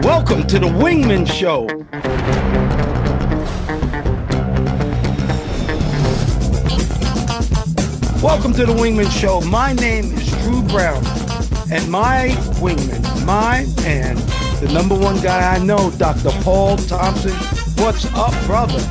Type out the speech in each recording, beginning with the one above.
Welcome to the Wingman Show. Welcome to the Wingman Show. My name is Drew Brown, and my wingman, my man, the number one guy I know, Dr. Paul Thompson. What's up, brother?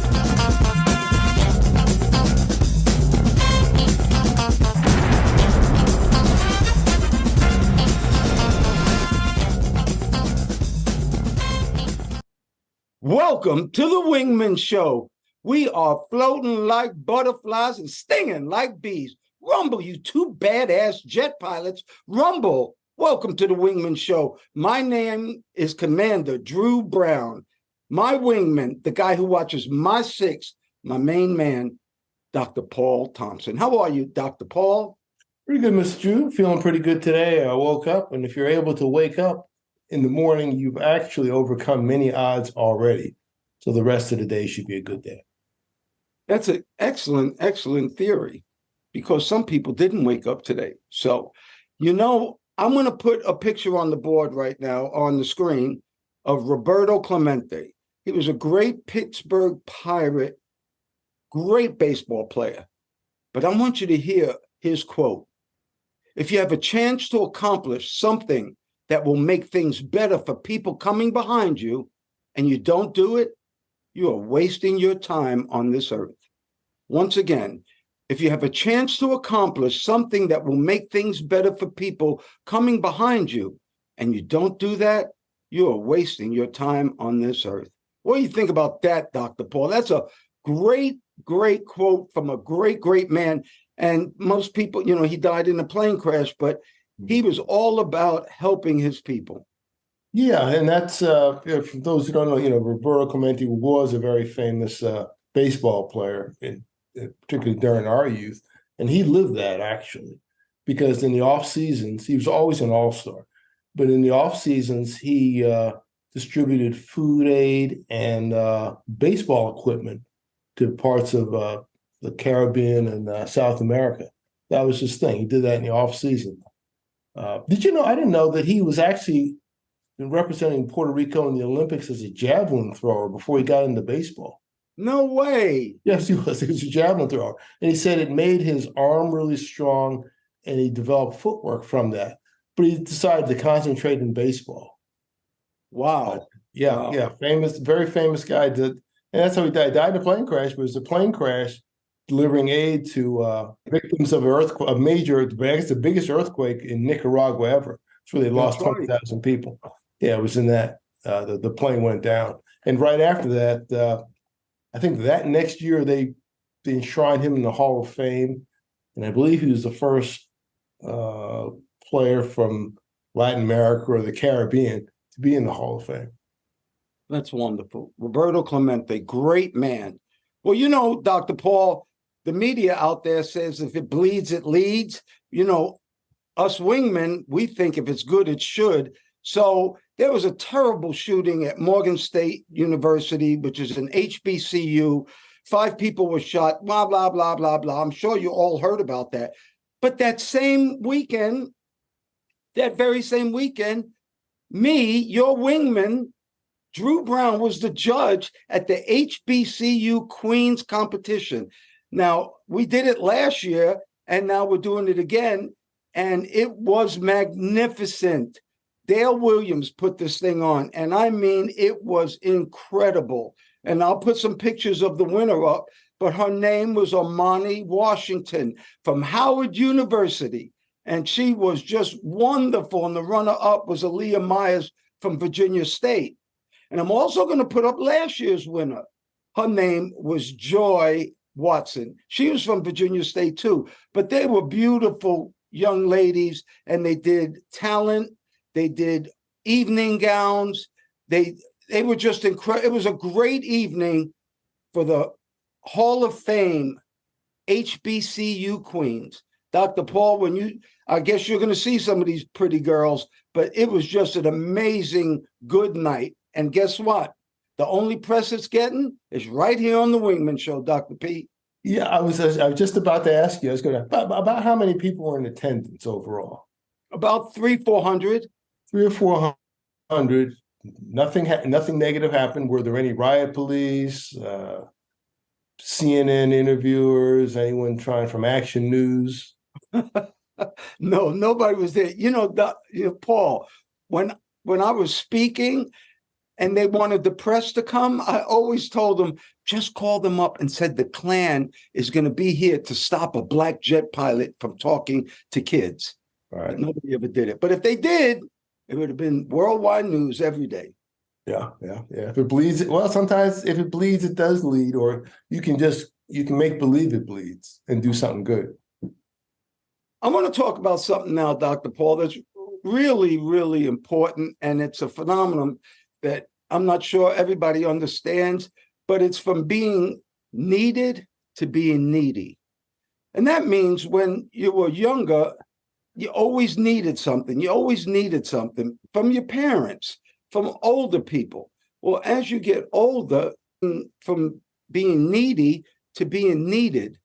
Welcome to the Wingman Show. We are floating like butterflies and stinging like bees. Rumble, you two badass jet pilots. Rumble. Welcome to the Wingman Show. My name is Commander Drew Brown. My wingman, the guy who watches my six, my main man, Dr. Paul Thompson. How are you, Dr. Paul? Pretty good, Mr. Drew. Feeling pretty good today. I woke up, and if you're able to wake up in the morning, you've actually overcome many odds already. So the rest of the day should be a good day. That's an excellent, excellent theory, because some people didn't wake up today. So, I'm going to put a picture on the board right now on the screen of Roberto Clemente. He was a great Pittsburgh Pirate, great baseball player. But I want you to hear his quote. If you have a chance to accomplish something that will make things better for people coming behind you, and you don't do it, you are wasting your time on this earth. Once again, if you have a chance to accomplish something that will make things better for people coming behind you, and you don't do that, you are wasting your time on this earth. What do you think about that, Dr. Paul? That's a great, great quote from a great, great man. And most people, he died in a plane crash, but he was all about helping his people. Yeah, and that's, for those who don't know, Roberto Clemente was a very famous baseball player, particularly during our youth. And he lived that, actually, because in the off seasons, he was always an all-star. But in the off seasons, he distributed food aid and baseball equipment to parts of the Caribbean and South America. That was his thing. He did that in the off season. Did you know? I didn't know that he was actually representing Puerto Rico in the Olympics as a javelin thrower before he got into baseball. No way. Yes, he was. He was a javelin thrower. And he said it made his arm really strong, and he developed footwork from that. But he decided to concentrate in baseball. Wow. Yeah. Famous, very famous guy. And that's how he died. Died in a plane crash, but it was a plane crash delivering aid to victims of a major, I guess the biggest earthquake in Nicaragua ever. It's where they lost 20,000 people. Yeah, it was in that. The plane went down. And right after that, I think that next year they enshrined him in the Hall of Fame. And I believe he was the first player from Latin America or the Caribbean to be in the Hall of Fame. That's wonderful. Roberto Clemente, great man. Well, Dr. Paul, the media out there says if it bleeds, it leads. Us wingmen, we think if it's good, it should. So there was a terrible shooting at Morgan State University, which is an HBCU. 5 people were shot, blah, blah, blah, blah, blah. I'm sure you all heard about that. But that very same weekend, me, your wingman, Drew Brown, was the judge at the HBCU Queens competition. Now, we did it last year, and now we're doing it again, and it was magnificent. Dale Williams put this thing on, and I mean, it was incredible. And I'll put some pictures of the winner up, but her name was Armani Washington from Howard University, and she was just wonderful. And the runner-up was Aaliyah Myers from Virginia State. And I'm also going to put up last year's winner. Her name was Joy Watson. She was from Virginia State too, but they were beautiful young ladies, and they did talent. They did evening gowns. They were just incredible. It was a great evening for the Hall of Fame HBCU Queens. Dr. Paul, I guess you're going to see some of these pretty girls, but it was just an amazing good night. And guess what? The only press it's getting is right here on the Wingman Show, Dr. P. Yeah, I was just about to ask you. I was going to about how many people were in attendance overall. About 300-400. 300 or 400 nothing negative happened. Were there any riot police, CNN interviewers, anyone trying from Action News? No, nobody was there. Paul, when I was speaking and they wanted the press to come, I always told them, just call them up and said the Klan is going to be here to stop a black jet pilot from talking to kids. Right. But nobody ever did it. But if they did, it would have been worldwide news every day. Yeah. If it bleeds, well, sometimes if it bleeds, it does lead, or you can make believe it bleeds and do something good. I want to talk about something now, Dr. Paul, that's really, really important. And it's a phenomenon that I'm not sure everybody understands, but it's from being needed to being needy. And that means when you were younger, you always needed something. You always needed something from your parents, from older people. Well, as you get older, from being needy to being needed,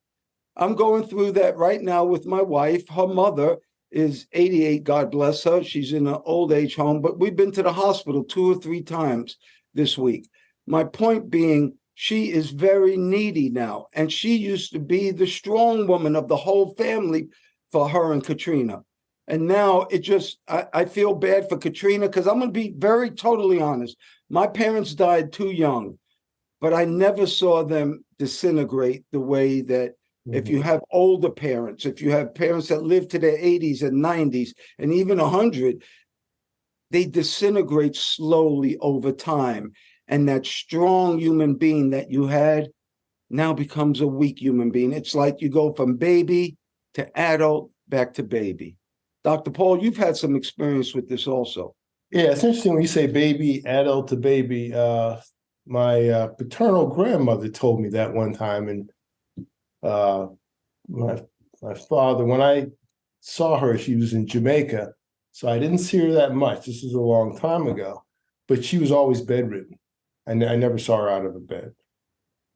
I'm going through that right now with my wife. Her mother is 88, God bless her. She's in an old age home, but we've been to the hospital 2 or 3 times this week. My point being, she is very needy now, and she used to be the strong woman of the whole family for her and Katrina. And now I feel bad for Katrina, because I'm going to be very totally honest. My parents died too young, but I never saw them disintegrate the way that if you have older parents, if you have parents that live to their 80s and 90s and even 100, they disintegrate slowly over time. And that strong human being that you had now becomes a weak human being. It's like you go from baby to adult back to baby. Dr. Paul, you've had some experience with this also. Yeah, it's interesting when you say baby, adult to baby. My paternal grandmother told me that one time, and my father, when I saw her, she was in Jamaica, so I didn't see her that much. This is a long time ago, but she was always bedridden, and I never saw her out of a bed.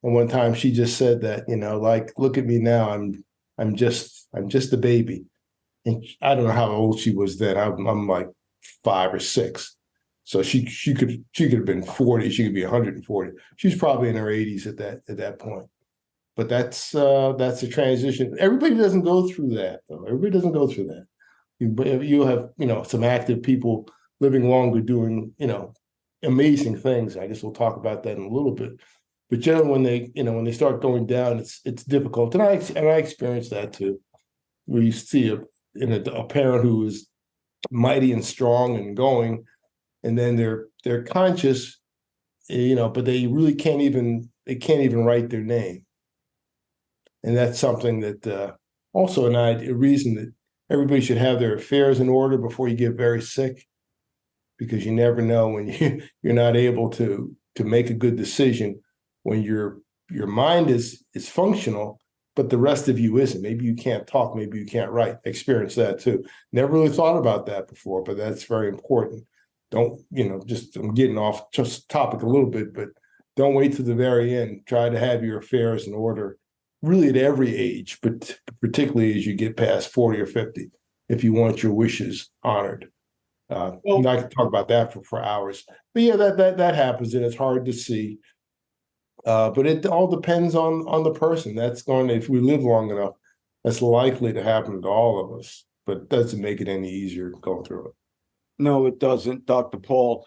And one time she just said that, like, look at me now, I'm just a baby. And I don't know how old she was then. I'm like 5 or 6. So she could have been 40. She could be 140. She's probably in her 80s at that point. But that's a transition. Everybody doesn't go through that, though. Everybody doesn't go through that. You have some active people living longer, doing amazing things. I guess we'll talk about that in a little bit. But generally, when they start going down, it's difficult. And I experienced that too. Where you see a parent who is mighty and strong and going, and then they're conscious, but they really can't even write their name. And that's something that also a reason that everybody should have their affairs in order before you get very sick, because you never know when you're not able to make a good decision when your mind is functional, but the rest of you isn't. Maybe you can't talk, maybe you can't write. Experience that too. Never really thought about that before, but that's very important. Don't, I'm getting off just topic a little bit, but don't wait to the very end. Try to have your affairs in order, really at every age, but particularly as you get past 40 or 50, if you want your wishes honored. Well, I can talk about that for hours. But yeah, that happens, and it's hard to see. But it all depends on the person. If we live long enough, that's likely to happen to all of us, but it doesn't make it any easier going through it. No, it doesn't, Dr. Paul.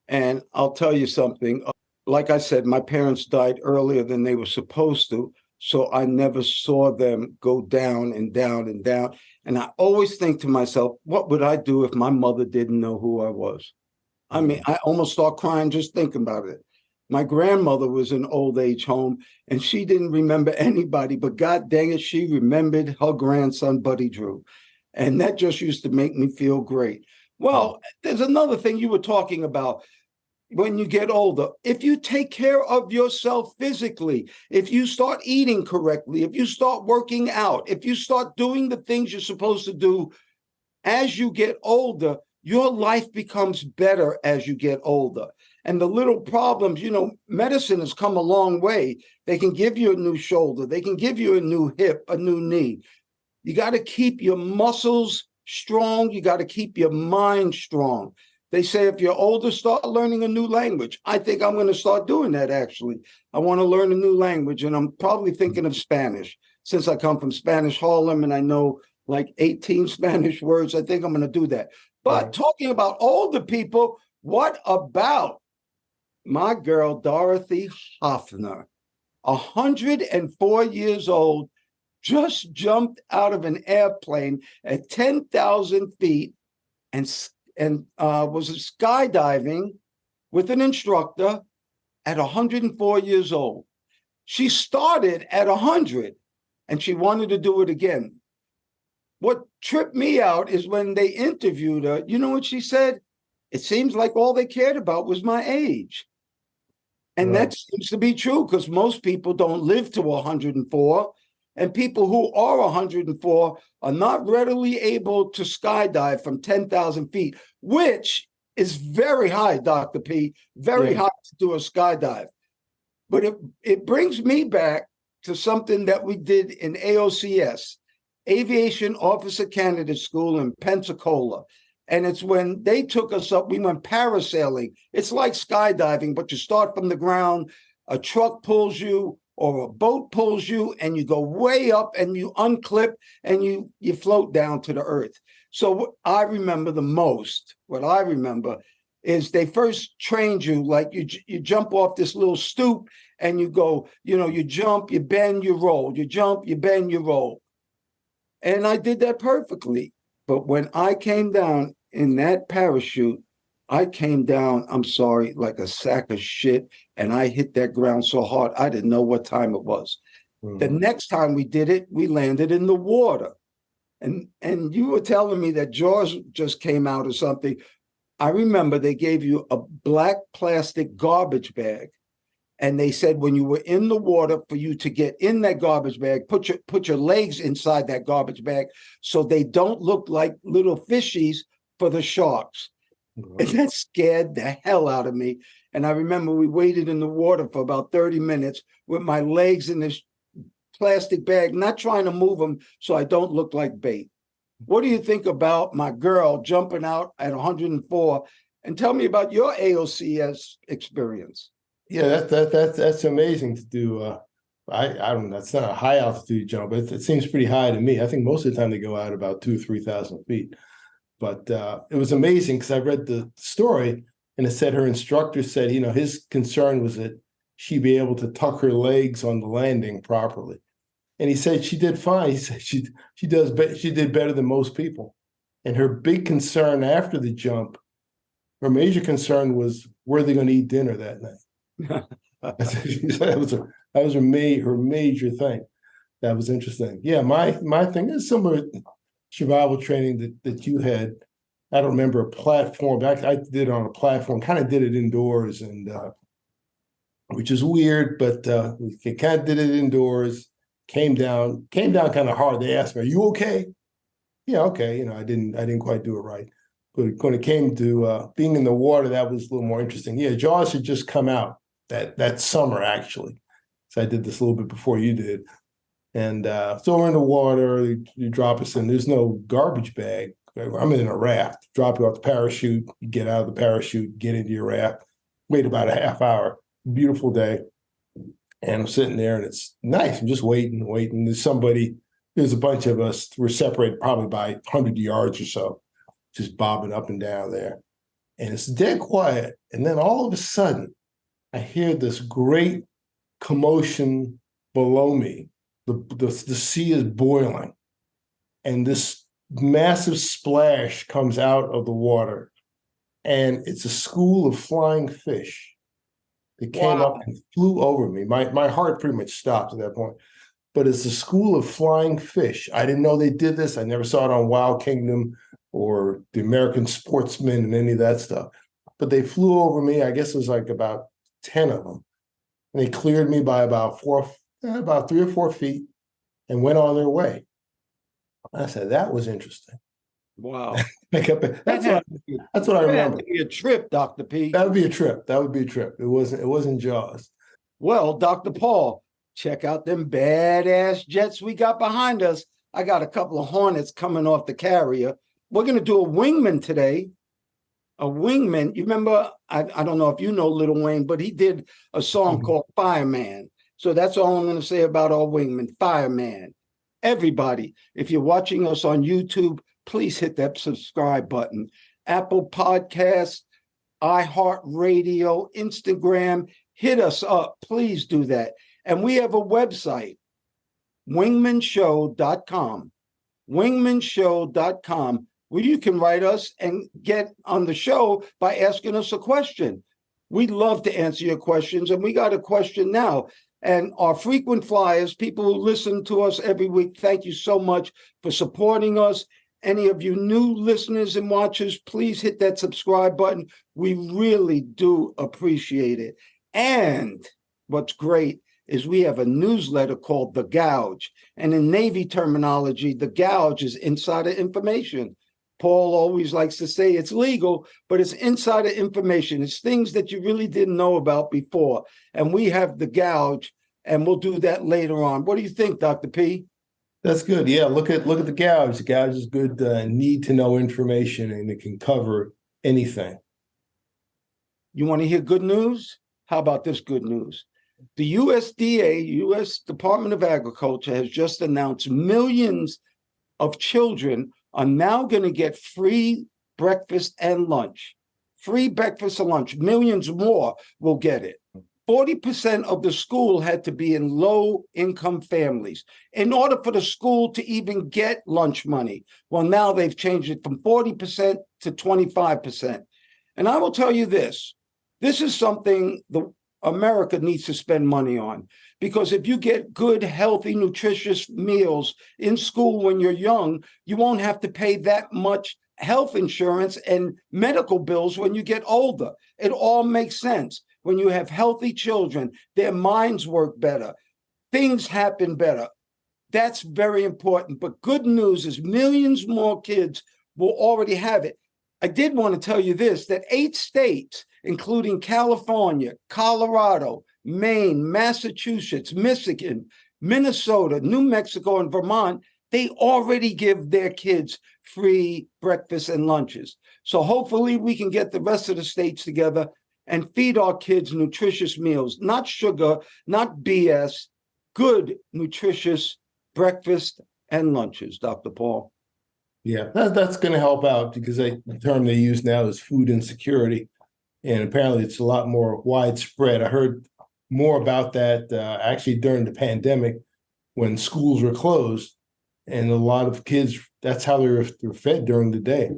And I'll tell you something. Like I said, my parents died earlier than they were supposed to, so I never saw them go down and down and down. And I always think to myself, what would I do if my mother didn't know who I was? I mean, I almost start crying just thinking about it. My grandmother was in old age home, and she didn't remember anybody, but God dang it, she remembered her grandson, Buddy Drew. And that just used to make me feel great. Well, there's another thing you were talking about. When you get older, if you take care of yourself physically, if you start eating correctly, if you start working out, if you start doing the things you're supposed to do as you get older, your life becomes better as you get older. And the little problems, medicine has come a long way. They can give you a new shoulder. They can give you a new hip, a new knee. You got to keep your muscles strong. You got to keep your mind strong. They say if you're older, start learning a new language. I think I'm going to start doing that, actually. I want to learn a new language, and I'm probably thinking of Spanish. Since I come from Spanish Harlem and I know like 18 Spanish words, I think I'm going to do that. But talking about older people, what about my girl, Dorothy Hoffner, 104 years old, just jumped out of an airplane at 10,000 feet and was skydiving with an instructor at 104 years old. She started at 100 and she wanted to do it again. What tripped me out is when they interviewed her, you know what she said? It seems like all they cared about was my age. And that seems to be true because most people don't live to 104. And people who are 104 are not readily able to skydive from 10,000 feet, which is very high, Dr. P, very high to do a skydive. But it brings me back to something that we did in AOCS, Aviation Officer Candidate School in Pensacola. And it's when they took us up, we went parasailing. It's like skydiving, but you start from the ground, a truck pulls you or a boat pulls you and you go way up and you unclip and you float down to the earth. So what I remember the most, what I remember is they first trained you like you jump off this little stoop and you go, you jump, you bend, you roll, you jump, you bend, you roll. And I did that perfectly. But when I came down in that parachute, I came down, I'm sorry, like a sack of shit. And I hit that ground so hard, I didn't know what time it was. The next time we did it, we landed in the water. And you were telling me that Jaws just came out or something. I remember they gave you a black plastic garbage bag. And they said when you were in the water, for you to get in that garbage bag, put your legs inside that garbage bag so they don't look like little fishies for the sharks. And that scared the hell out of me. And I remember we waited in the water for about 30 minutes with my legs in this plastic bag, not trying to move them so I don't look like bait. What do you think about my girl jumping out at 104? And tell me about your AOCS experience. Yeah, that's amazing to do. I don't know. That's not a high altitude jump, but it seems pretty high to me. I think most of the time they go out about 2,000 or 3,000 feet. But it was amazing because I read the story and it said her instructor said, his concern was that she'd be able to tuck her legs on the landing properly. And he said she did fine. He said she did better than most people. And her big concern after the jump, her major concern was, were they going to eat dinner that night? that was her major thing. That was interesting. Yeah, my thing is similar survival training that you had. I don't remember a platform. I did it on a platform, kind of did it indoors, and which is weird, but we kind of did it indoors. Came down kind of hard. They asked me, "Are you okay?" Yeah, okay. I didn't quite do it right. But when it came to being in the water, that was a little more interesting. Yeah, Jaws had just come out that summer, actually. So I did this a little bit before you did. And so we're in the water, you drop us in. There's no garbage bag. I'm in a raft. Drop you off the parachute, you get out of the parachute, get into your raft, wait about a half hour. Beautiful day. And I'm sitting there and it's nice. I'm just waiting. There's a bunch of us. We're separated probably by 100 yards or so, just bobbing up and down there. And it's dead quiet. And then all of a sudden, I hear this great commotion below me. The sea is boiling. And this massive splash comes out of the water. And it's a school of flying fish that came up and flew over me. My heart pretty much stopped at that point. But it's a school of flying fish. I didn't know they did this. I never saw it on Wild Kingdom or the American Sportsman and any of that stuff. But they flew over me. I guess it was like about 10 of them. And they cleared me by about 3 or 4 feet and went on their way. I said, that was interesting. Wow. That's what I remember. That'd be a trip, Dr. P. That would be a trip. It wasn't Jaws. Well, Dr. Paul, check out them badass jets we got behind us. I got a couple of Hornets coming off the carrier. We're going to do a Wingman today. a wingman. You remember, I don't know if you know Lil Wayne, but he did a song called Fireman. So that's all I'm going to say about our wingman, Fireman. Everybody, if you're watching us on YouTube, please hit that subscribe button. Apple Podcasts, iHeartRadio, Instagram, hit us up. Please do that. And we have a website, wingmanshow.com. Wingmanshow.com, where you can write us and get on the show by asking us a question. We'd love to answer your questions, and we got a question now. And our frequent flyers, people who listen to us every week, thank you so much for supporting us. Any of you new listeners and watchers, please hit that subscribe button. We really do appreciate it. And what's great is we have a newsletter called The Gouge. And in Navy terminology, the gouge is insider information. Paul always likes to say it's legal, but it's insider information. It's things that you really didn't know about before. And we have The Gouge, and we'll do that later on. What do you think, Dr. P? That's good. Yeah, look at the Gouge. The Gouge is good need to know information, and it can cover anything. You want to hear good news? How about this good news? The USDA, U.S. Department of Agriculture, has just announced millions of children are now going to get free breakfast and lunch. Free breakfast and lunch. Millions more will get it. 40% of the school had to be in low-income families in order for the school to even get lunch money. Well, now they've changed it from 40% to 25%. And I will tell you this. This is something America needs to spend money on, because if you get good, healthy, nutritious meals in school when you're young, you won't have to pay that much health insurance and medical bills when you get older. It all makes sense. When you have healthy children, their minds work better. Things happen better. That's very important. But good news is millions more kids will already have it. I did want to tell you this, that 8 states, including California, Colorado, Maine, Massachusetts, Michigan, Minnesota, New Mexico, and Vermont, they already give their kids free breakfast and lunches. So hopefully we can get the rest of the states together and feed our kids nutritious meals, not sugar, not BS, good, nutritious breakfast and lunches, Dr. Paul. Yeah, that's going to help out, because the term they use now is food insecurity. And apparently it's a lot more widespread. I heard more about that actually during the pandemic, when schools were closed, and a lot of kids, that's how they're fed during the day.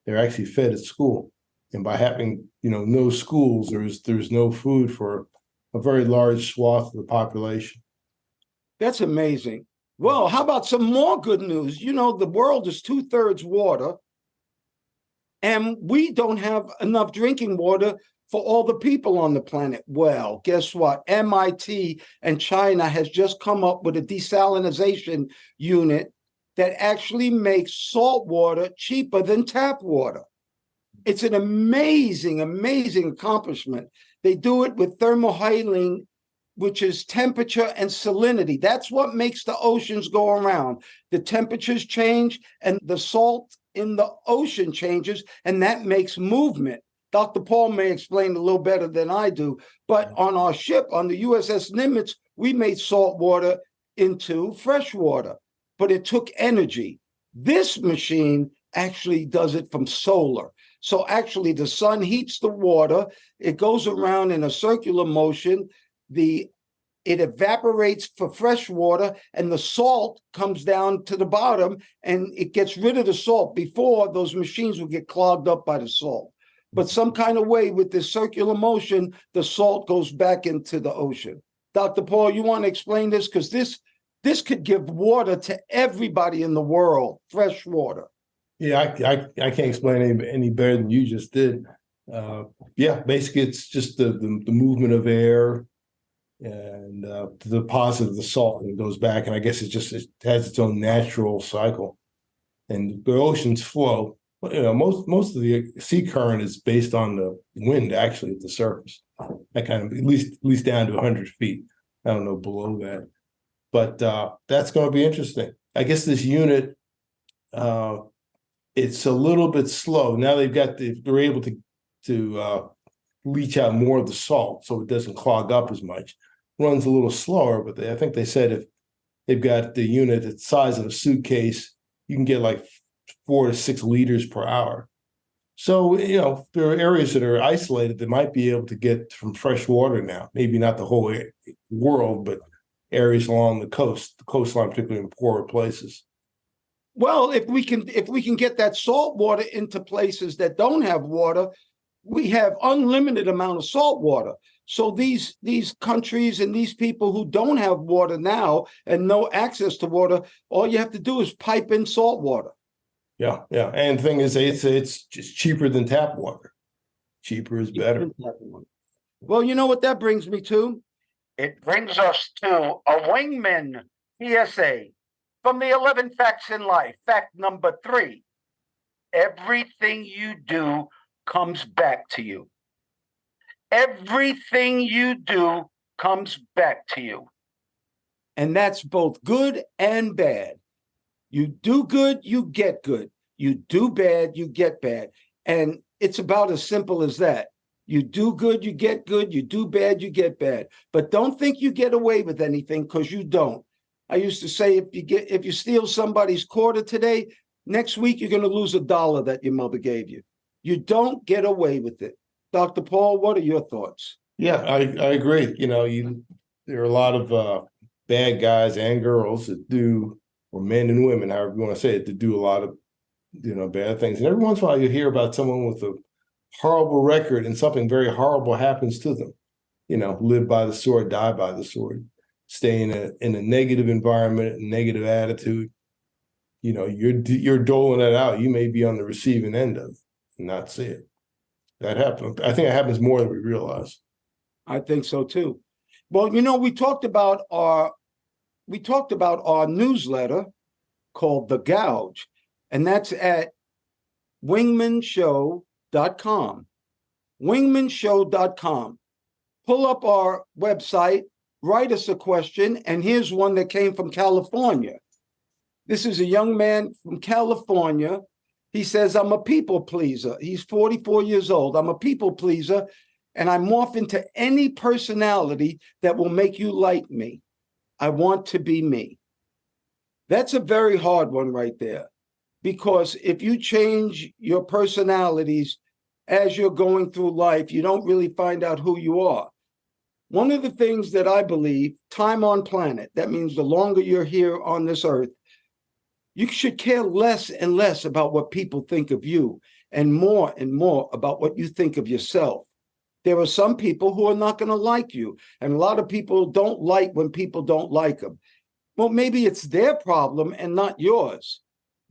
They're actually fed at school. And by having, no schools, there's no food for a very large swath of the population. That's amazing. Well, how about some more good news? The world is 2/3 water, and we don't have enough drinking water for all the people on the planet. Well, guess what? MIT and China has just come up with a desalination unit that actually makes salt water cheaper than tap water. It's an amazing, amazing accomplishment. They do it with thermohaline, which is temperature and salinity. That's what makes the oceans go around. The temperatures change and the salt in the ocean changes, and that makes movement. Dr. Paul may explain a little better than I do, but on our ship, on the USS Nimitz, we made salt water into fresh water, but it took energy. This machine actually does it from solar. So actually the sun heats the water, it goes around in a circular motion, it evaporates for fresh water, and the salt comes down to the bottom, and it gets rid of the salt. Before, those machines would get clogged up by the salt. But some kind of way with this circular motion, the salt goes back into the ocean. Dr. Paul, you want to explain this? Because this could give water to everybody in the world, fresh water. Yeah, I can't explain any better than you just did. Yeah, basically it's just the movement of air and the deposit of the salt, and it goes back, and I guess it has its own natural cycle. And the oceans flow. Most of the sea current is based on the wind actually at the surface. That kind of at least down to 100 feet. I don't know below that, but that's going to be interesting. I guess this unit it's a little bit slow. Now they're able to leach out more of the salt so it doesn't clog up as much. Runs a little slower, but I think they said if they've got the unit the size of a suitcase, you can get like 4 to 6 liters per hour. So, there are areas that are isolated that might be able to get from fresh water now. Maybe not the whole world, but areas along the coastline, particularly in poorer places. Well, if we can get that salt water into places that don't have water, we have unlimited amount of salt water. So these countries and these people who don't have water now and no access to water, all you have to do is pipe in salt water. Yeah, yeah. And the thing is, it's just cheaper than tap water. Cheaper is better. Well, you know what that brings me to? It brings us to a Wingman PSA from the 11 Facts in Life. Fact number 3. Everything you do comes back to you. Everything you do comes back to you. And that's both good and bad. You do good, you get good. You do bad, you get bad. And it's about as simple as that. You do good, you get good. You do bad, you get bad. But don't think you get away with anything, because you don't. I used to say, if you steal somebody's quarter today, next week you're going to lose $1 that your mother gave you. You don't get away with it. Dr. Paul, what are your thoughts? Yeah, I agree. There are a lot of bad guys and girls that do, or men and women, however you want to say it, that do a lot of bad things. And every once in a while you hear about someone with a horrible record and something very horrible happens to them. Live by the sword, die by the sword. Stay in a negative environment, negative attitude. You're doling it out. You may be on the receiving end of it and not see it. That happens. I think it happens more than we realize. I think so too. Well, we talked about our newsletter called The Gouge, and that's at wingmanshow.com. Wingmanshow.com. Pull up our website, write us a question, and here's one that came from California. This is a young man from California. He says, I'm a people pleaser. He's 44 years old. I'm a people pleaser, and I morph into any personality that will make you like me. I want to be me. That's a very hard one right there, because if you change your personalities as you're going through life, you don't really find out who you are. One of the things that I believe, time on planet, that means the longer you're here on this earth, you should care less and less about what people think of you and more about what you think of yourself. There are some people who are not going to like you, and a lot of people don't like when people don't like them. Well, maybe it's their problem and not yours.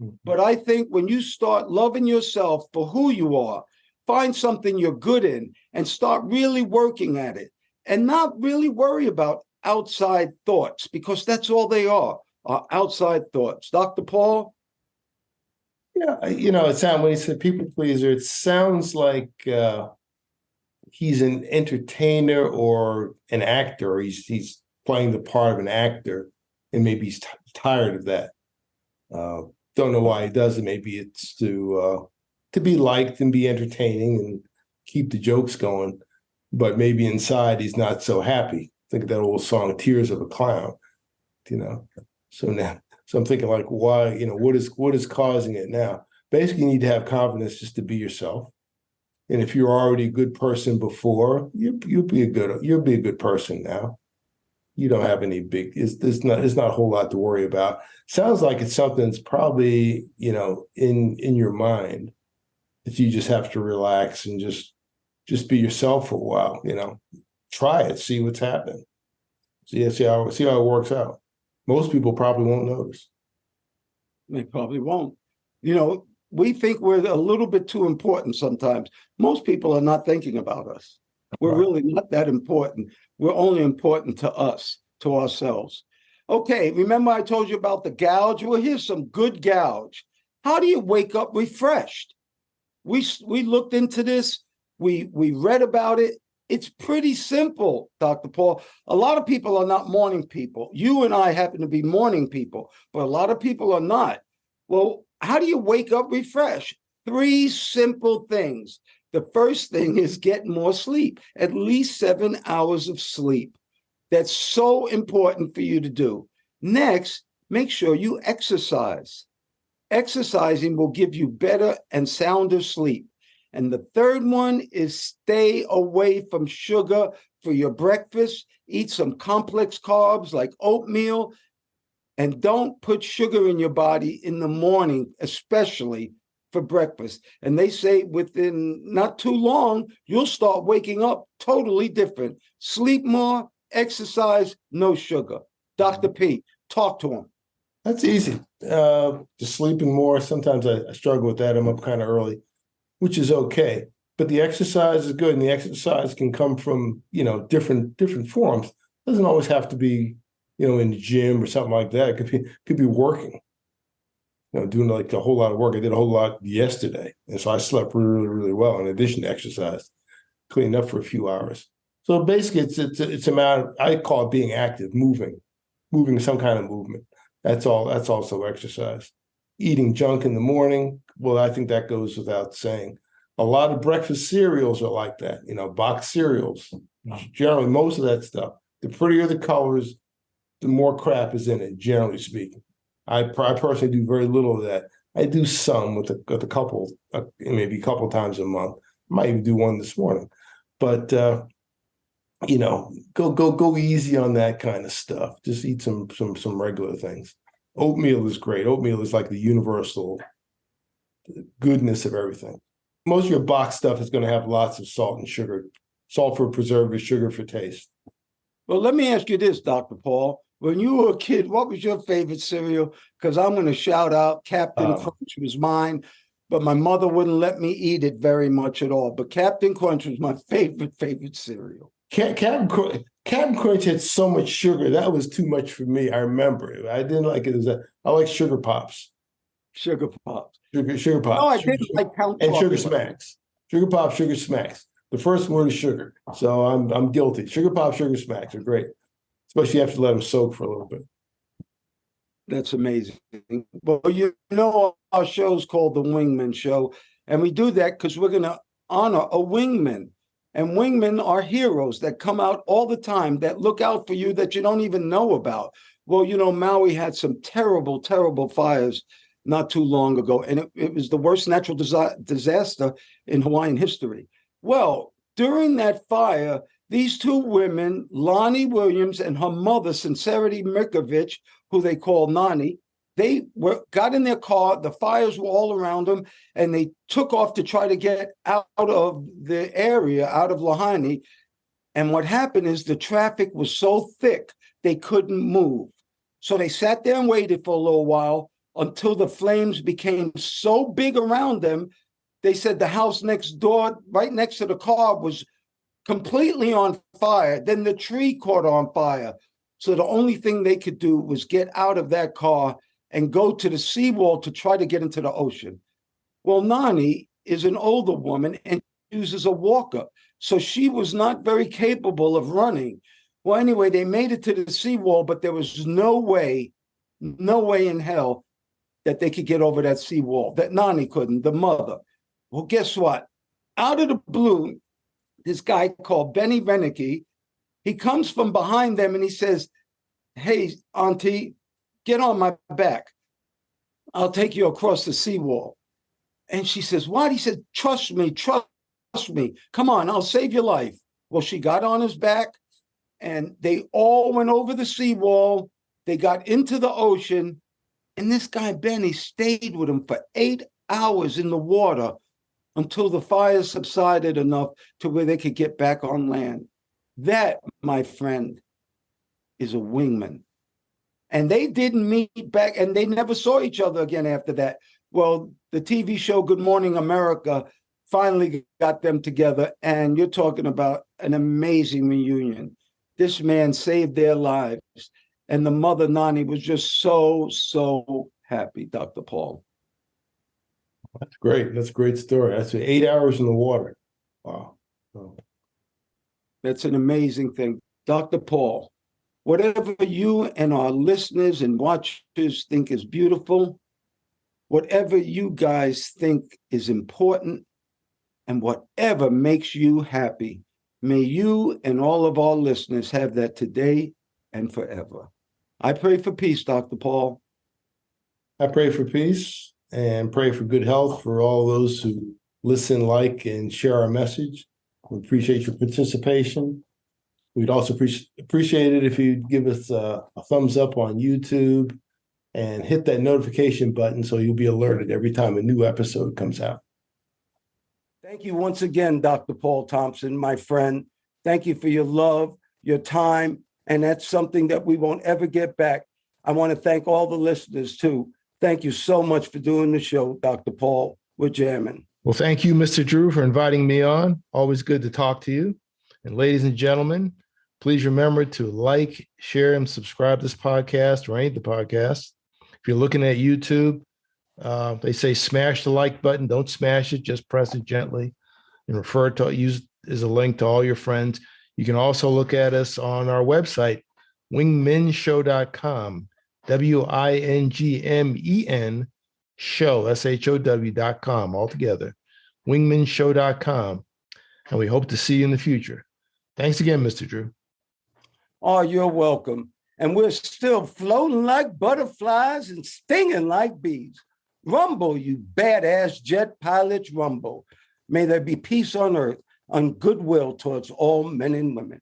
Mm-hmm. But I think when you start loving yourself for who you are, find something you're good in and start really working at it, and not really worry about outside thoughts, because that's all they are outside thoughts. Dr. Paul? Yeah, when he said people pleaser, it sounds like he's an entertainer or an actor. He's playing the part of an actor, and maybe he's tired of that. Don't know why he does it. Maybe it's to be liked and be entertaining and keep the jokes going. But maybe inside he's not so happy. Think of that old song, "Tears of a Clown." So I'm thinking, like, why? What is causing it now? Basically, you need to have confidence just to be yourself. And if you're already a good person before, you'll be a good person now. You don't have any big. It's not a whole lot to worry about. Sounds like it's something that's probably in your mind that you just have to relax and just be yourself for a while. Try it, see what's happening. See how it works out. Most people probably won't notice. They probably won't. We think we're a little bit too important sometimes. Most people are not thinking about us. We're really not that important. We're only important to us, to ourselves. Okay, remember I told you about the gouge? Well, here's some good gouge. How do you wake up refreshed? We looked into this. We read about it. It's pretty simple, Dr. Paul. A lot of people are not morning people. You and I happen to be morning people, but a lot of people are not. Well, how do you wake up refreshed? 3 simple things. The first thing is get more sleep, at least 7 hours of sleep. That's so important for you to do. Next, make sure you exercise. Exercising will give you better and sounder sleep. And the third one is stay away from sugar for your breakfast. Eat some complex carbs like oatmeal, and don't put sugar in your body in the morning, especially for breakfast. And they say within not too long, you'll start waking up totally different. Sleep more, exercise, no sugar. Dr. P, talk to him. That's easy. Just sleeping more. Sometimes I struggle with that. I'm up kind of early, which is okay. But the exercise is good, and the exercise can come from, different forms. It doesn't always have to be, in the gym or something like that. It could be working, doing like a whole lot of work. I did a whole lot yesterday, and so I slept really, really well in addition to exercise, cleaned up for a few hours. So basically, it's a matter, I call it being active, moving some kind of movement. That's all. That's also exercise. Eating junk in the morning, well, I think that goes without saying. A lot of breakfast cereals are like that, boxed cereals. Generally, most of that stuff, the prettier the colors, the more crap is in it, generally speaking. I personally do very little of that. I do some with a couple, maybe a couple times a month. I might even do one this morning. But, go easy on that kind of stuff. Just eat some regular things. Oatmeal is great. Oatmeal is like the universal goodness of everything. Most of your box stuff is going to have lots of salt and sugar. Salt for preservative, sugar for taste. Well, let me ask you this, Dr. Paul. When you were a kid, what was your favorite cereal? Because I'm going to shout out Captain Crunch was mine, but my mother wouldn't let me eat it very much at all. But Captain Crunch was my favorite cereal. Captain Crunch had so much sugar. That was too much for me. I remember it. I didn't like it. I like Sugar Pops. Sugar Pops. Sugar Pops. No, I didn't like Count and Chocolate. Sugar Smacks. Sugar Pops, Sugar Smacks. The first word is sugar. So I'm guilty. Sugar Pops, Sugar Smacks are great. Especially after you let them soak for a little bit. That's amazing. Well, our show is called The Wingman Show, and we do that because we're going to honor a wingman. And wingmen are heroes that come out all the time, that look out for you, that you don't even know about. Well, Maui had some terrible, terrible fires not too long ago, and it was the worst natural disaster in Hawaiian history. Well, during that fire, these 2 women, Lonnie Williams and her mother, Sincerity Mirkovich, who they call Nani, they got in their car, the fires were all around them, and they took off to try to get out of the area, out of Lahaina. And what happened is the traffic was so thick, they couldn't move. So they sat there and waited for a little while until the flames became so big around them. They said the house next door, right next to the car, was completely on fire. Then the tree caught on fire. So the only thing they could do was get out of that car and go to the seawall to try to get into the ocean. Well, Nani is an older woman and uses a walker. So she was not very capable of running. Well, anyway, they made it to the seawall, but there was no way in hell that they could get over that seawall, that Nani couldn't, the mother. Well, guess what? Out of the blue, this guy called Benny Renicky, he comes from behind them and he says, "Hey, Auntie, get on my back. I'll take you across the seawall." And she says, "What?" He said, trust me. Come on, I'll save your life." Well, she got on his back and they all went over the seawall. They got into the ocean. And this guy, Benny, stayed with him for 8 hours in the water until the fire subsided enough to where they could get back on land. That, my friend, is a wingman. And they didn't meet back, and they never saw each other again after that. Well, the TV show Good Morning America finally got them together, and you're talking about an amazing reunion. This man saved their lives, and the mother, Nani, was just so happy, Dr. Paul. That's great. That's a great story. That's 8 hours in the water. Wow. Oh. That's an amazing thing. Dr. Paul, whatever you and our listeners and watchers think is beautiful, whatever you guys think is important and whatever makes you happy. May you and all of our listeners have that today and forever. I pray for peace, Dr. Paul. I pray for peace and pray for good health for all those who listen, like, and share our message. We appreciate your participation. We'd also appreciate it if you'd give us a thumbs up on YouTube and hit that notification button so you'll be alerted every time a new episode comes out. Thank you once again, Dr. Paul Thompson, my friend. Thank you for your love, your time, and that's something that we won't ever get back. I want to thank all the listeners, too. Thank you so much for doing the show, Dr. Paul. We're jamming. Well, thank you, Mr. Drew, for inviting me on. Always good to talk to you. And ladies and gentlemen, please remember to like, share, and subscribe to this podcast or any of the podcasts. If you're looking at YouTube, they say smash the like button. Don't smash it. Just press it gently and refer to use as a link to all your friends. You can also look at us on our website, wingmenshow.com, WINGMEN show, SHOW.com, altogether, wingmenshow.com. And we hope to see you in the future. Thanks again, Mr. Drew. Oh, you're welcome. And we're still floating like butterflies and stinging like bees. Rumble, you badass jet pilots, rumble. May there be peace on earth, and goodwill towards all men and women.